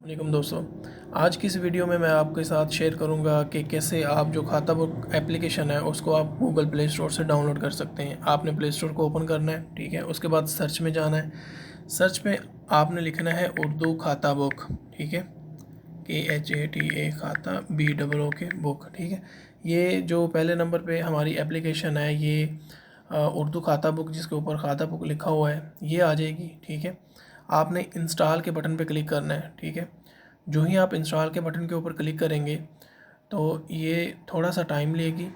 वालेकुम दोस्तों, आज की इस वीडियो में मैं आपके साथ शेयर करूंगा कि कैसे आप जो खाता बुक एप्लीकेशन है उसको आप गूगल प्ले स्टोर से डाउनलोड कर सकते हैं। आपने प्ले स्टोर को ओपन करना है, ठीक है। उसके बाद सर्च में जाना है। सर्च में आपने लिखना है उर्दू खाता बुक, ठीक है। KHATA खाता BOOK बुक, ठीक है। ये जो पहले नंबर पे हमारी एप्लीकेशन है ये उर्दू खाता बुक, जिसके ऊपर खाता बुक लिखा हुआ है, ये आ जाएगी, ठीक है। आपने इंस्टॉल के बटन पे क्लिक करना है, ठीक है। जो ही आप इंस्टॉल के बटन के ऊपर क्लिक करेंगे तो ये थोड़ा सा टाइम लेगी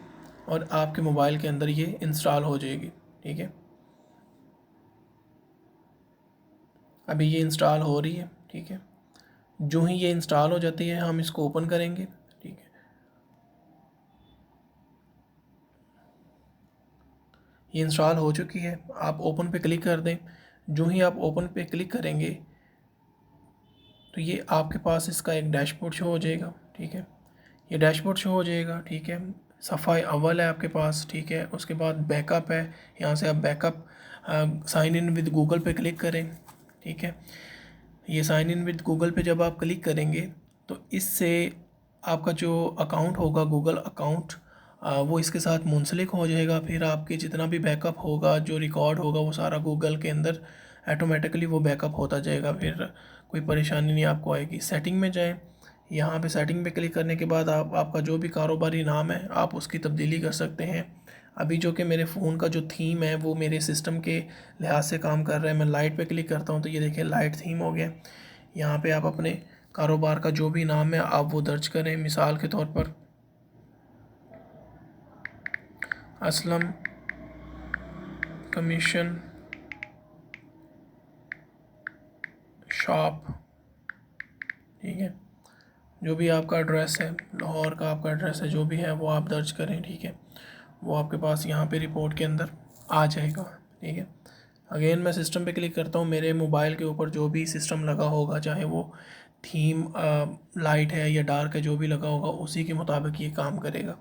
और आपके मोबाइल के अंदर ये इंस्टॉल हो जाएगी, ठीक है। अभी ये इंस्टॉल हो रही है, ठीक है। जो ही ये इंस्टॉल हो जाती है हम इसको ओपन करेंगे, ठीक है। ये इंस्टॉल हो चुकी है, आप ओपन पे क्लिक कर दें। जो ही आप ओपन पे क्लिक करेंगे तो ये आपके पास इसका एक डैशबोर्ड शो हो जाएगा, ठीक है। ये डैशबोर्ड शो हो जाएगा, ठीक है। सफ़ाई अव्वल है आपके पास, ठीक है। उसके बाद बैकअप है, यहाँ से आप backup sign in with Google पे क्लिक करें, ठीक है। ये साइन इन विद गूगल पे जब आप क्लिक करेंगे तो इससे आपका जो अकाउंट होगा, गूगल अकाउंट, वो इसके साथ मुंसलिक हो जाएगा। फिर आपके जितना भी बैकअप होगा, जो रिकॉर्ड होगा, वो सारा गूगल के अंदर ऑटोमेटिकली वो बैकअप होता जाएगा। फिर कोई परेशानी नहीं आपको आएगी। सेटिंग में जाएं, यहाँ पे सेटिंग पे क्लिक करने के बाद आपका जो भी कारोबारी नाम है आप उसकी तब्दीली कर सकते हैं। अभी जो कि मेरे फ़ोन का जो थीम है वो मेरे सिस्टम के लिहाज से काम कर रहा है। मैं लाइट पे क्लिक करता हूँ तो ये देखिए लाइट थीम हो गया। यहाँ पे आप अपने कारोबार का जो भी नाम है आप वो दर्ज करें। मिसाल के तौर पर असलम कमीशन शॉप, ठीक है। जो भी आपका एड्रेस है, लाहौर का आपका एड्रेस है, जो भी है वो आप दर्ज करें, ठीक है। वो आपके पास यहाँ पे रिपोर्ट के अंदर आ जाएगा, ठीक है। अगेन मैं सिस्टम पे क्लिक करता हूँ। मेरे मोबाइल के ऊपर जो भी सिस्टम लगा होगा, चाहे वो थीम लाइट है या डार्क है, जो भी लगा होगा उसी के मुताबिक ये काम करेगा।